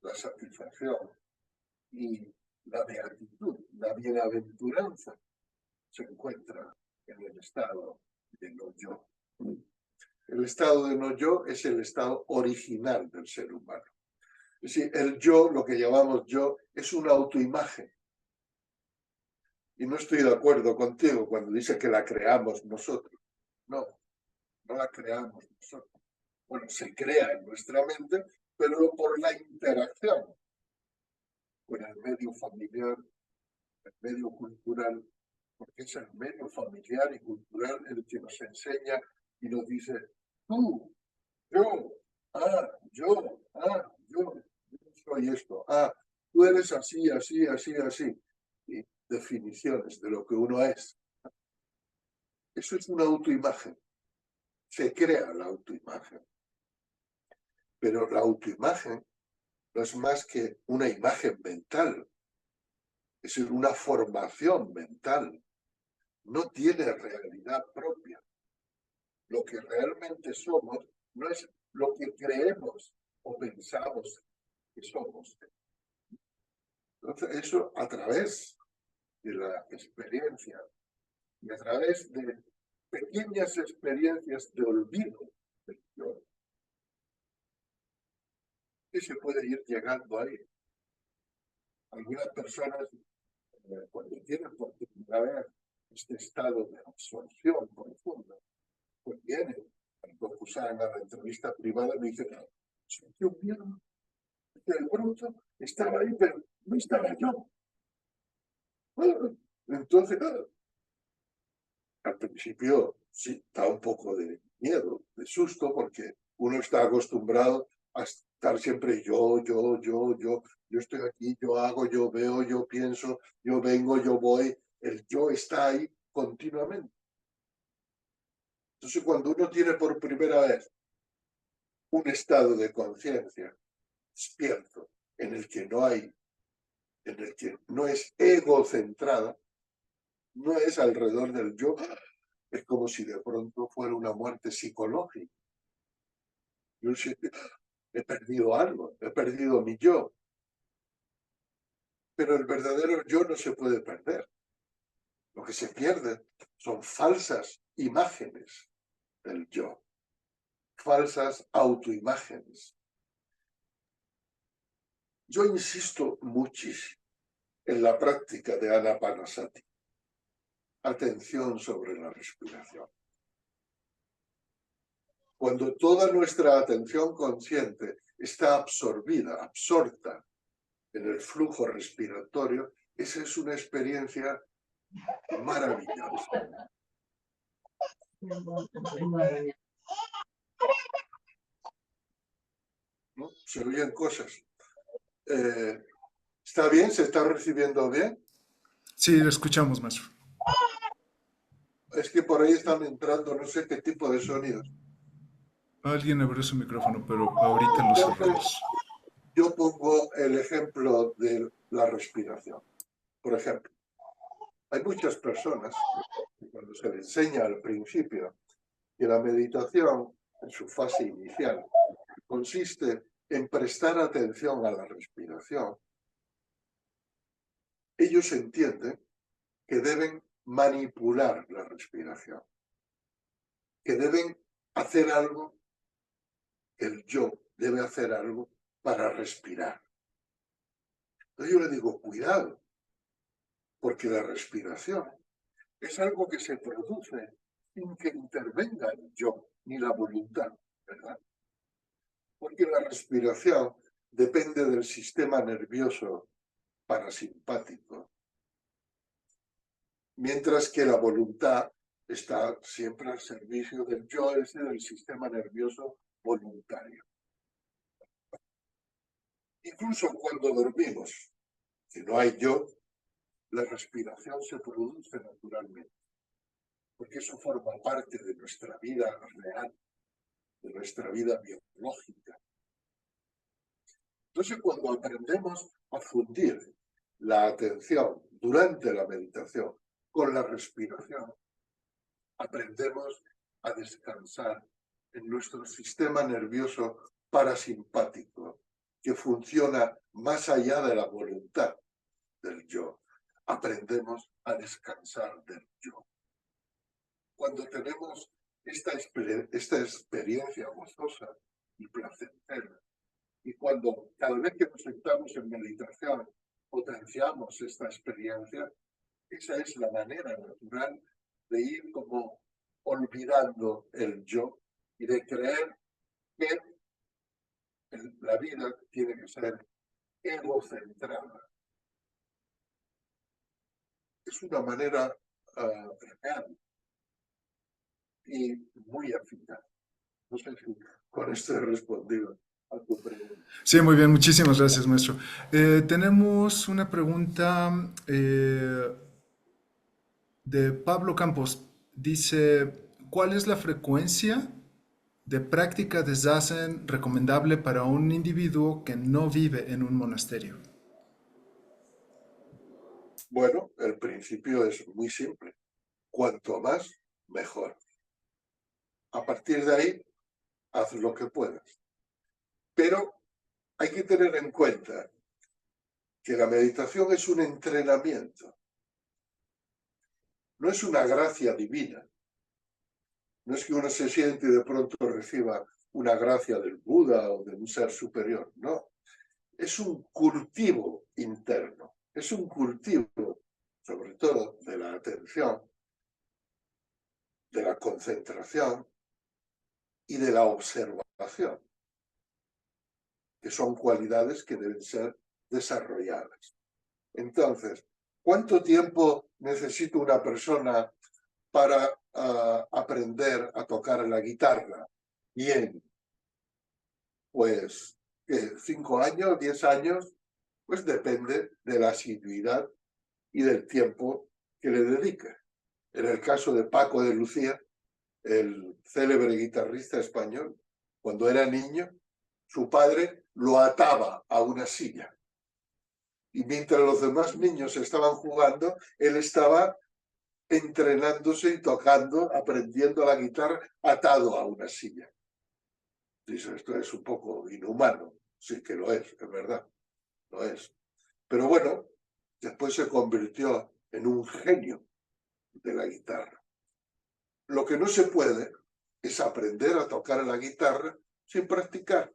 la satisfacción y la beatitud, la bienaventuranza, se encuentra en el estado de no yo. El estado de no yo es el estado original del ser humano. Es decir, el yo, lo que llamamos yo, es una autoimagen. Y no estoy de acuerdo contigo cuando dice que la creamos nosotros. No, no la creamos nosotros. Bueno, se crea en nuestra mente, pero por la interacción con el medio familiar, el medio cultural, porque es el medio familiar y cultural el que nos enseña y nos dice, tú, yo, yo soy esto, tú eres así, así, así, así. Y definiciones de lo que uno es. Eso es una autoimagen. Se crea la autoimagen. Pero la autoimagen no es más que una imagen mental. Es una formación mental. No tiene realidad propia. Lo que realmente somos no es lo que creemos o pensamos que somos. Entonces, eso a través de la experiencia y a través de pequeñas experiencias de olvido del yo, que se puede ir llegando ahí. Algunas personas, cuando tienen por primera vez este estado de absorción profunda, pues vienen, cuando acusan a la entrevista privada, me dicen, sentí un miedo, el bruto estaba ahí, pero no estaba yo. Entonces, al principio sí, da un poco de miedo, de susto, porque uno está acostumbrado a estar siempre yo estoy aquí, yo hago, yo veo, yo pienso, yo vengo, yo voy, el yo está ahí continuamente. Entonces, cuando uno tiene por primera vez un estado de conciencia despierto, en el que no hay, en el que no es egocentrada, no es alrededor del yo, es como si de pronto fuera una muerte psicológica. Yo siento, he perdido algo, he perdido mi yo. Pero el verdadero yo no se puede perder. Lo que se pierde son falsas imágenes del yo, falsas autoimágenes. Yo insisto muchísimo en la práctica de Anapanasati. Atención sobre la respiración. Cuando toda nuestra atención consciente está absorbida, absorta en el flujo respiratorio, esa es una experiencia maravillosa. ¿No? Se oyen cosas. ¿Está bien? ¿Se está recibiendo bien? Sí, lo escuchamos, maestro. Es que por ahí están entrando no sé qué tipo de sonidos. Alguien abrió su micrófono, pero ahorita lo cerramos. Yo pongo el ejemplo de la respiración. Por ejemplo, hay muchas personas que cuando se les enseña al principio que la meditación en su fase inicial consiste en prestar atención a la respiración, ellos entienden que deben manipular la respiración, que deben hacer algo, el yo debe hacer algo para respirar. Entonces yo le digo, cuidado, porque la respiración es algo que se produce sin que intervenga el yo ni la voluntad, ¿verdad? Porque la respiración depende del sistema nervioso parasimpático, mientras que la voluntad está siempre al servicio del yo, es decir, del sistema nervioso voluntario. Incluso cuando dormimos, si no hay yo, la respiración se produce naturalmente, porque eso forma parte de nuestra vida real, de nuestra vida biológica. Entonces, cuando aprendemos a fundir la atención durante la meditación con la respiración, aprendemos a descansar en nuestro sistema nervioso parasimpático, que funciona más allá de la voluntad del yo. Aprendemos a descansar del yo. Cuando tenemos esta experiencia gozosa y placentera, y cuando cada vez que nos sentamos en meditación potenciamos esta experiencia, esa es la manera natural de ir como olvidando el yo y de creer que la vida tiene que ser egocentrada. Es una manera real y muy eficaz. No sé si con esto he respondido a tu pregunta. Sí, muy bien, muchísimas gracias, maestro. Tenemos una pregunta de Pablo Campos. Dice, ¿cuál es la frecuencia de práctica de Zazen recomendable para un individuo que no vive en un monasterio? Bueno, el principio es muy simple. Cuanto más, mejor. A partir de ahí, haz lo que puedas. Pero hay que tener en cuenta que la meditación es un entrenamiento. No es una gracia divina. No es que uno se siente y de pronto reciba una gracia del Buda o de un ser superior. No. Es un cultivo interno. Es un cultivo, sobre todo, de la atención, de la concentración y de la observación, que son cualidades que deben ser desarrolladas. Entonces, ¿cuánto tiempo necesita una persona para aprender a tocar la guitarra? Bien, pues 5 años, 10 años, pues depende de la asiduidad y del tiempo que le dedique. En el caso de Paco de Lucía, el célebre guitarrista español, cuando era niño, su padre lo ataba a una silla. Y mientras los demás niños estaban jugando, él estaba entrenándose y tocando, aprendiendo la guitarra, atado a una silla. Dice, esto es un poco inhumano. Sí que lo es verdad, lo es. Pero bueno, después se convirtió en un genio de la guitarra. Lo que no se puede es aprender a tocar la guitarra sin practicar.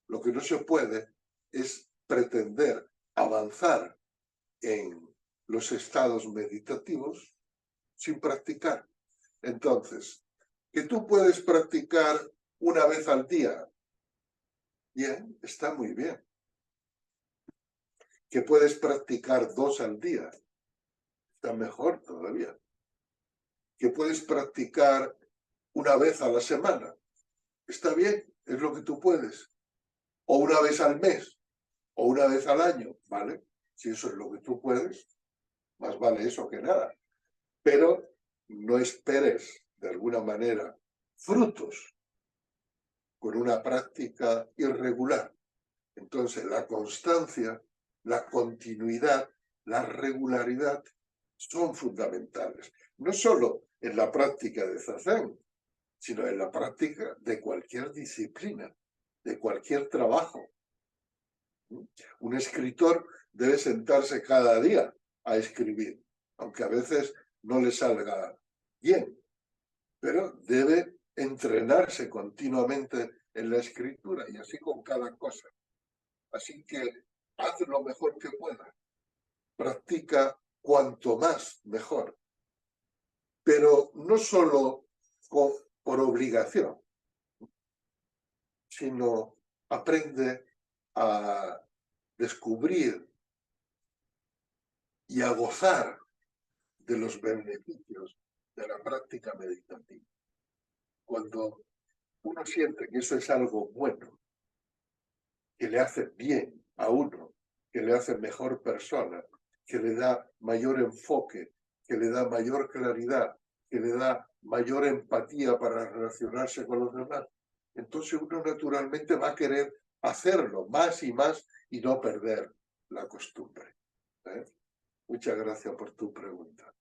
Lo que no se puede es pretender avanzar en los estados meditativos sin practicar. Entonces, que tú puedes practicar una vez al día, bien, está muy bien. Que puedes practicar 2 al día, está mejor todavía. Que puedes practicar una vez a la semana, está bien, es lo que tú puedes. O una vez al mes, o una vez al año, ¿vale? Si eso es lo que tú puedes, más vale eso que nada. Pero no esperes, de alguna manera, frutos con una práctica irregular. Entonces, la constancia, la continuidad, la regularidad son fundamentales. No solo en la práctica de Zazen, sino en la práctica de cualquier disciplina, de cualquier trabajo. Un escritor debe sentarse cada día a escribir, aunque a veces no le salga bien, pero debe entrenarse continuamente en la escritura y así con cada cosa. Así que haz lo mejor que puedas, practica cuanto más mejor, pero no solo por obligación, sino aprende a descubrir y a gozar de los beneficios de la práctica meditativa. Cuando uno siente que eso es algo bueno, que le hace bien a uno, que le hace mejor persona, que le da mayor enfoque, que le da mayor claridad, que le da mayor empatía para relacionarse con los demás, entonces uno naturalmente va a querer hacerlo más y más y no perder la costumbre. Muchas gracias por tu pregunta.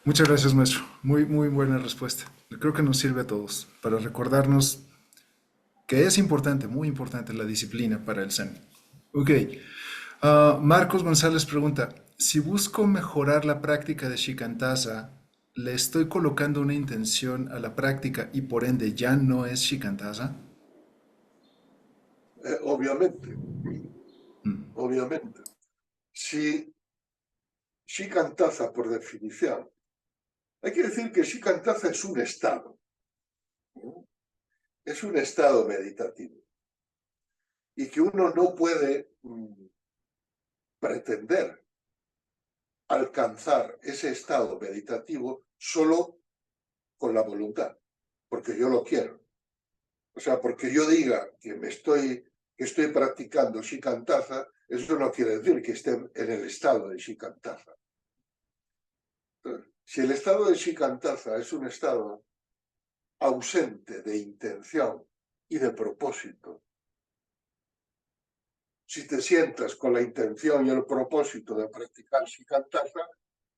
Muchas gracias, maestro. Muy buena respuesta. Creo que nos sirve a todos para recordarnos que es importante, muy importante la disciplina para el Zen. Ok. Marcos González pregunta, si busco mejorar la práctica de Shikantaza, ¿le estoy colocando una intención a la práctica y por ende ya no es Shikantaza? Obviamente, Mm, obviamente. Si Shikantaza, por definición, hay que decir que Shikantaza es un estado, ¿no? Es un estado meditativo y que uno no puede pretender alcanzar ese estado meditativo solo con la voluntad, porque yo lo quiero. O sea, porque yo diga que estoy practicando Shikantaza, eso no quiere decir que esté en el estado de Shikantaza. Entonces, si el estado de Shikantaza es un estado ausente de intención y de propósito, si te sientas con la intención y el propósito de practicar Shikantaza,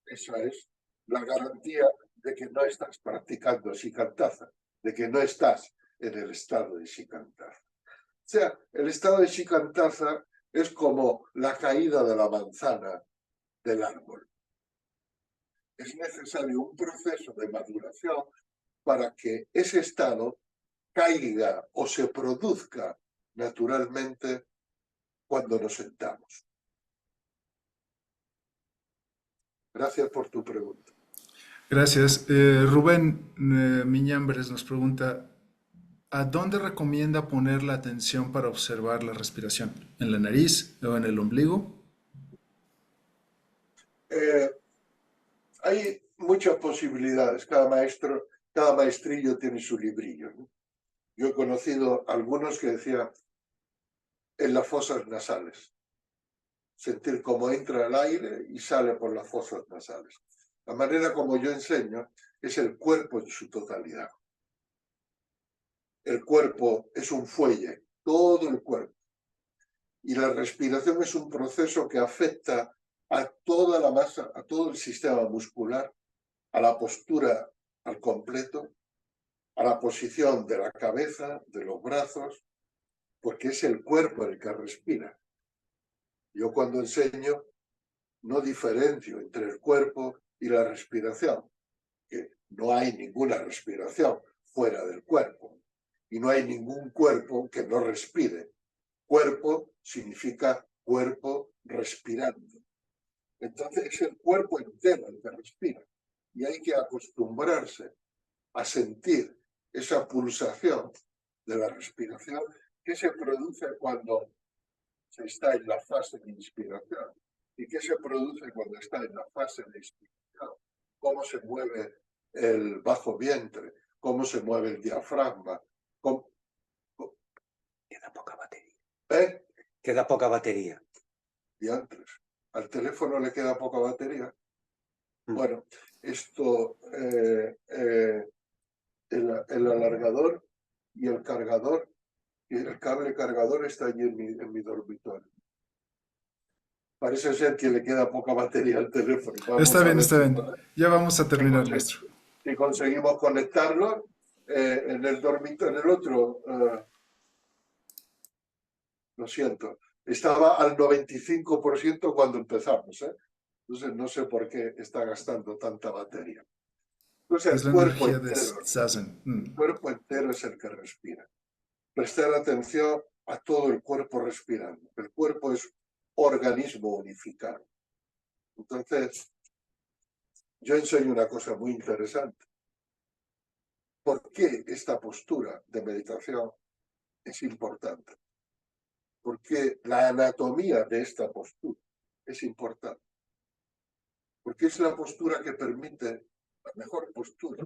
esa es la garantía de que no estás practicando Shikantaza, de que no estás en el estado de Shikantaza. O sea, el estado de Shikantaza es como la caída de la manzana del árbol. Es necesario un proceso de maduración para que ese estado caiga o se produzca naturalmente cuando nos sentamos. Gracias por tu pregunta. Gracias. Rubén Miñambres nos pregunta, ¿a dónde recomienda poner la atención para observar la respiración? ¿En la nariz o en el ombligo? Eh, Hay muchas posibilidades. Cada maestrillo tiene su librillo, ¿no? Yo he conocido algunos que decían en las fosas nasales, sentir cómo entra el aire y sale por las fosas nasales. La manera como yo enseño es el cuerpo en su totalidad. El cuerpo es un fuelle, todo el cuerpo. Y la respiración es un proceso que afecta a toda la masa, a todo el sistema muscular, a la postura al completo, a la posición de la cabeza, de los brazos, porque es el cuerpo el que respira. Yo cuando enseño no diferencio entre el cuerpo y la respiración, que no hay ninguna respiración fuera del cuerpo y no hay ningún cuerpo que no respire. Cuerpo significa cuerpo respirando. Entonces es el cuerpo entero el que respira y hay que acostumbrarse a sentir esa pulsación de la respiración que se produce cuando se está en la fase de inspiración y que se produce cuando está en la fase de expiración. Cómo se mueve el bajo vientre, cómo se mueve el diafragma. Queda poca batería. ¿Eh? Queda poca batería. Diantres. Al teléfono le queda poca batería. Bueno, esto, el alargador y el cargador, y el cable cargador está allí en mi dormitorio. Parece ser que le queda poca batería al teléfono. Vamos Está a bien, ver está bien. Ya vamos a terminar, maestro. si conseguimos conectarlo en el dormitorio, en el otro. Lo siento. Estaba al 95% cuando empezamos, ¿eh? Entonces no sé por qué está gastando tanta batería. Entonces Es la energía de Zazen. el cuerpo entero es el que respira. Prestar atención a todo el cuerpo respirando. El cuerpo es organismo unificado. Entonces, yo enseño una cosa muy interesante. ¿Por qué esta postura de meditación es importante? Porque la anatomía de esta postura es importante. Porque es la postura que permite, la mejor postura,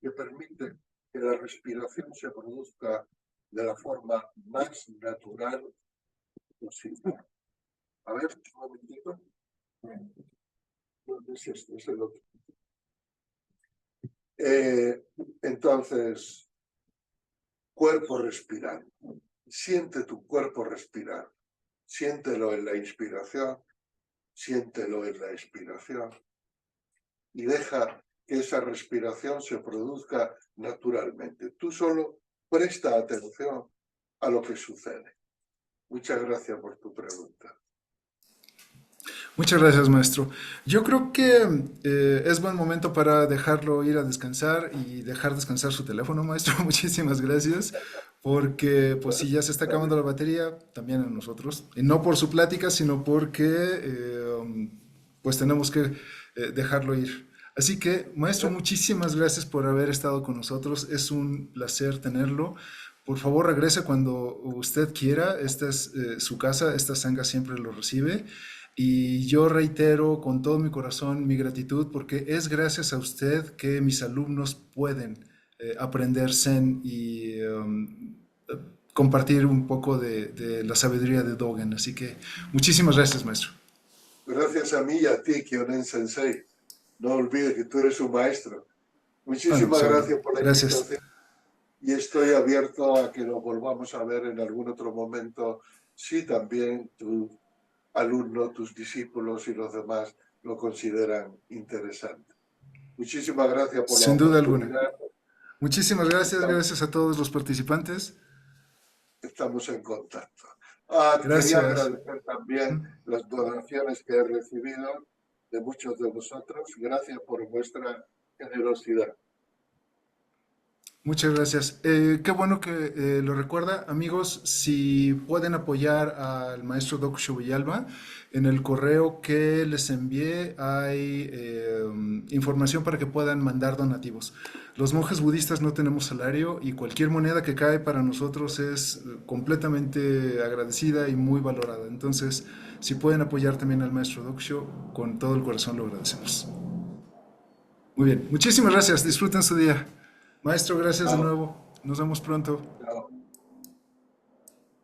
que permite que la respiración se produzca de la forma más natural posible. A ver, un momentito. No es este, es el otro. Entonces, cuerpo respirando. Siente tu cuerpo respirar. Siéntelo en la inspiración, siéntelo en la expiración. Y deja que esa respiración se produzca naturalmente. Tú solo presta atención a lo que sucede. Muchas gracias por tu pregunta. Muchas gracias, maestro. Yo creo que es buen momento para dejarlo ir a descansar y dejar descansar su teléfono, maestro. Muchísimas gracias, porque pues si ya se está acabando la batería, también a nosotros. Y no por su plática, sino porque pues tenemos que dejarlo ir. Así que, maestro, muchísimas gracias por haber estado con nosotros. Es un placer tenerlo. Por favor, regrese cuando usted quiera. Esta es su casa. Esta sanga siempre lo recibe. Y yo reitero con todo mi corazón mi gratitud porque es gracias a usted que mis alumnos pueden aprender Zen y compartir un poco de la sabiduría de Dogen. Así que muchísimas gracias, maestro. Gracias a mí y a ti, Kyonen Sensei. No olvides que tú eres un maestro. Muchísimas Bueno, gracias por la gracias. invitación y estoy abierto a que lo volvamos a ver en algún otro momento si también tu alumno, tus discípulos y los demás lo consideran interesante. Muchísimas gracias por la Sin duda alguna. oportunidad. Muchísimas gracias, gracias a todos los participantes. Estamos en contacto. Gracias. Quería agradecer también las donaciones que he recibido de muchos de vosotros. Gracias por vuestra generosidad. Muchas gracias. Qué bueno que lo recuerda. Amigos, si pueden apoyar al maestro Dokusho Villalba, en el correo que les envié hay información para que puedan mandar donativos. Los monjes budistas no tenemos salario y cualquier moneda que cae para nosotros es completamente agradecida y muy valorada. Entonces, si pueden apoyar también al maestro Dokusho, con todo el corazón lo agradecemos. Muy bien, muchísimas gracias. Disfruten su día. Maestro, gracias de nuevo. Nos vemos pronto. Chao.